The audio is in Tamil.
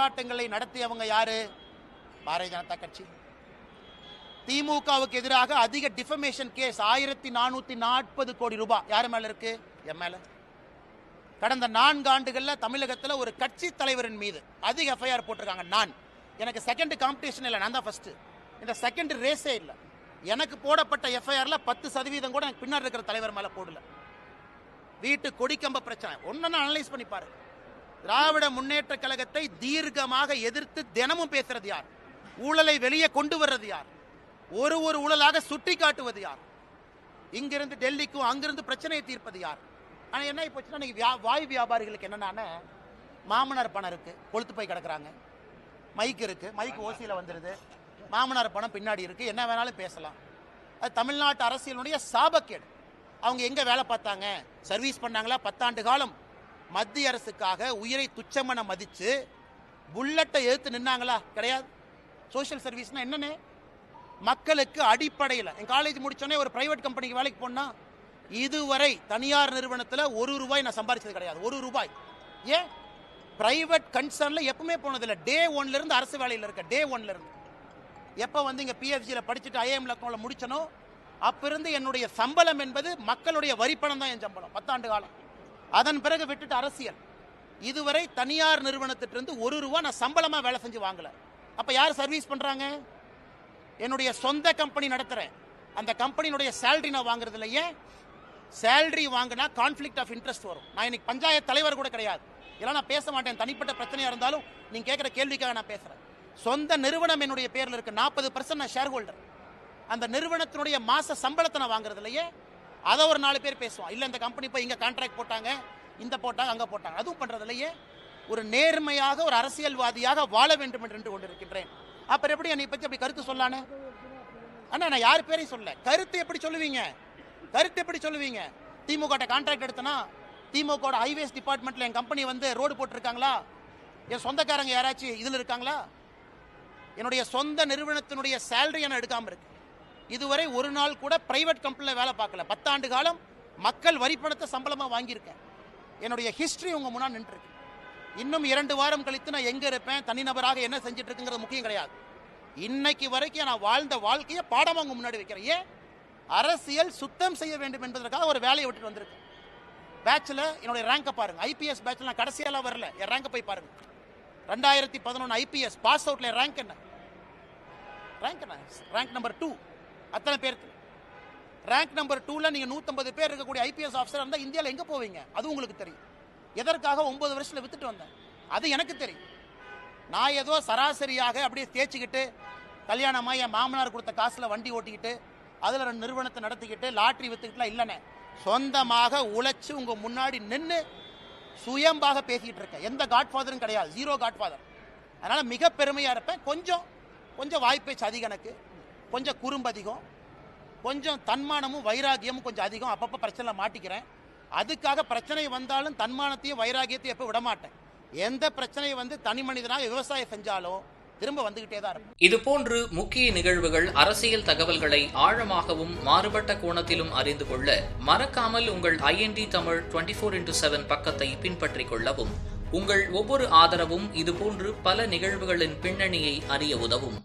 போராட்டங்களை நடத்தியவங்க யாரு? பாரதிய ஜனதா கட்சி. திமுகவுக்கு எதிராக அதிக டிஃபமேஷன் கேஸ் 1440 கோடி ரூபாய் யார் மேல இருக்கு? என் மேல. கடந்த 4 ஆண்டுகள்ல தமிழகத்தில் ஒரு கட்சி தலைவரின் மீது அதிக எஃப்ஐஆர் போட்டிருக்காங்க. எனக்கு செகண்ட் காம்படிஷன் இல்லை, நான் தான் ஃபர்ஸ்ட். இந்த செகண்ட் ரேஸே இல்லை. எனக்கு போடப்பட்ட எஃப்ஐஆர்ல 10% கூட எனக்கு பின்னாடி இருக்கிற தலைவர் மேல போடல. வீட்டு கொடிக்கம்ப பிரச்சனை ஒன்னு அனலைஸ் பண்ணி பாருங்க. திராவிட முன்னேற்ற கழகத்தை தீர்க்கமாக எதிர்த்து தினமும் பேசுறது யார்? ஊழலை வெளியே கொண்டு வர்றது யார்? ஒரு ஊழலாக சுட்டி காட்டுவது யார்? இங்கிருந்து டெல்லிக்கும் அங்கிருந்து பிரச்சனையை தீர்ப்பது யார்? ஆனா என்ன போச்சுன்னா வாய் வியாபாரிகளுக்கு என்னன்னா, மாமனார் பணம் இருக்கு, கொளுத்து போய் கிடக்குறாங்க. மைக் இருக்கு, மைக் ஓசியில வந்துருது. மாமனார் பணம் பின்னாடி இருக்கு, என்ன வேணாலும் பேசலாம். அது தமிழ்நாட்டு அரசியலுடைய சாபக்கேடு. அவங்க எங்க வேலை பார்த்தாங்க? சர்வீஸ் பண்ணாங்களா? 10 ஆண்டு காலம் மத்திய அரசுக்காக உயிரை துச்சமென மதிச்சு புல்லட்டை எதிர்த்து நின்னாங்களா? கிடையாது. சோசியல் சர்வீஸ்னா என்னன்னு மக்களுக்கு அடிப்படையில். என் காலேஜ் முடிச்சோன்னே ஒரு பிரைவேட் கம்பெனிக்கு வேலைக்கு போனா இதுவரை தனியார் நிறுவனத்தில் 1 ரூபாய் நான் சம்பாதிச்சது கிடையாது. 1 ரூபாய். ஏன்? பிரைவேட் கன்சர்ன்ல எப்பவுமே போனதில்லை. டே 1ல இருந்து அரசு வேலையில் இருக்க. டே 1ல இருந்து எப்போ வந்து இங்கே பிஎஃப்ஜியில் படிச்சுட்டு ஐஏஎம் லக்னோவில் முடிச்சனோ அப்பிருந்து என்னுடைய சம்பளம் என்பது மக்களுடைய வரிப்பணம் தான் என் சம்பளம் 10 ஆண்டு காலம். அதன் பிறகு விட்டுட்டு அரசியல். இதுவரை தனியார் நிறுவனத்திலிருந்து 1 ரூபா நான் சம்பளமா வேலை செஞ்சு வாங்கல. அப்ப யார் சர்வீஸ் பண்றாங்க? என்னுடைய சொந்த கம்பெனி நடத்துறேன். அந்த கம்பெனியுடைய சேலரி நான் வாங்குறது இல்லை. ஏன்? சேலரி வாங்கினா கான்ஃபிளிக்ட் ஆஃப் இன்ட்ரெஸ்ட் வரும். நான் இன்னைக்கு பஞ்சாயத்து தலைவர் கூட கிடையாது. இதெல்லாம் நான் பேச மாட்டேன். தனிப்பட்ட பிரச்சனையா இருந்தாலும் நீங்க கேட்கிற கேள்விக்காக நான் பேசுறேன். சொந்த நிறுவனம் என்னுடைய பேர்ல இருக்கு. 40% நான் ஷேர் ஹோல்டர். அந்த நிறுவனத்தினுடைய மாச சம்பளத்தை நான் வாங்குறது இல்லையே. அதை ஒரு 4 பேர் பேசுவான். இல்ல இந்த கம்பெனி போய் இங்க கான்ட்ராக்ட் போட்டாங்க, இந்த போட்டாங்க, அங்க போட்டாங்க. அதுவும் பண்றது இல்லையே. ஒரு நேர்மையாக ஒரு அரசியல்வாதியாக வாழ வேண்டும் என்று கொண்டிருக்கின்றேன். அப்புறம் எப்படி என்னை பத்தி அப்படி கருத்து சொல்லானே? அண்ணா நான் யார் பேரையும் சொல்ல. கருத்து எப்படி சொல்லுவீங்க? கருத்து எப்படி சொல்லுவீங்க? திமுக கான்ட்ராக்ட் எடுத்தனா திமுக ஹைவேஸ் டிபார்ட்மெண்ட்ல என் கம்பெனி வந்து ரோடு போட்டிருக்காங்களா? என் சொந்தக்காரங்க யாராச்சும் இதுல இருக்காங்களா? என்னுடைய சொந்த நிறுவனத்தினுடைய சேலரி நான் எடுக்காம இருக்கு. இதுவரை ஒரு நாள் கூட பிரைவேட் கம்பெனியில் வேலை பார்க்கல. 10 ஆண்டு காலம் மக்கள் வரிப்பணத்தை சம்பளமா வாங்கியிருக்கேன். என்னுடைய ஹிஸ்டரி உங்க முன்னாடி நின்றுருக்கு. இன்னும் 2 வாரம் கழித்து நான் எங்க இருப்பேன், தனிநபராக என்ன செஞ்சுட்டு இருக்குங்கிறது முக்கியம் கிடையாது. இன்னைக்கு வரைக்கும் நான் வாழ்ந்த வாழ்க்கையை பாடமா உங்க முன்னாடி வைக்கிறேன். ஏன்? அரசியல் சுத்தம் செய்ய வேண்டும் என்பதற்காக ஒரு வேலையை விட்டுட்டு வந்திருக்கேன். பேட்ச்ல என்னுடைய ரேங்கை பாருங்க. ஐபிஎஸ் பேட்ச்ல நான் கடைசியெல்லாம் வரல. என் ரேங்கை போய் பாருங்க. 2011 ஐபிஎஸ் பாஸ் அவுட்ல ரேங்க் என்ன? Rank number 2. அத்தனை பேருக்கு ரேங்க் நம்பர் 2ல நீங்க 150 பேர் இருக்கக்கூடிய ஐபிஎஸ் ஆஃபீஸர் இருந்தா இந்தியாவில் எங்க போவீங்க? அது உங்களுக்கு தெரியும். எதற்காக 9 வருஷத்துல வித்துட்டு வந்தேன் அது எனக்கு தெரியும். நான் ஏதோ சராசரியாக அப்படியே தேய்ச்சிக்கிட்டு கல்யாணமா என் மாமனார் கொடுத்த காசுல வண்டி ஓட்டிக்கிட்டு அதுல 2 நிறுவனத்தை நடத்திக்கிட்டு லாட்டரி வித்துக்கிட்டுலாம் இல்லைன்னு சொந்தமாக உழைச்சு உங்க முன்னாடி நின்று சுயம்பாக பேசிட்டு இருக்கேன். எந்த காட்ஃபாதரும் கிடையாது. 0 காட்ஃபாதர். அதனால மிக பெருமையா இருப்பேன். கொஞ்சம் வாய்ப்பேச்சு அதிகம், எனக்கு கொஞ்சம் குறும்பு அதிகம், கொஞ்சம் தன்மானமும் வைராகியமும் கொஞ்சம் அதிகம். அப்பப்போ பிரச்சனை மாட்டிக்கிறேன். அதுக்காக பிரச்சனை வந்தாலும் தன்மானத்தையும் வைராகியத்தையும் எப்போ விடமாட்டேன். எந்த பிரச்சனை வந்து தனி மனிதனாக விவசாயம் செஞ்சாலும் திரும்ப வந்துகிட்டே தான் இருக்கும். இதுபோன்று முக்கிய நிகழ்வுகள், அரசியல் தகவல்களை ஆழமாகவும் மாறுபட்ட கோணத்திலும் அறிந்து கொள்ள மறக்காமல் உங்கள் IND தமிழ் 24/7 பக்கத்தை பின்பற்றிக் கொள்ளவும். உங்கள் ஒவ்வொரு ஆதரவும் இதுபோன்று பல நிகழ்வுகளின் பின்னணியை அறிய உதவும்.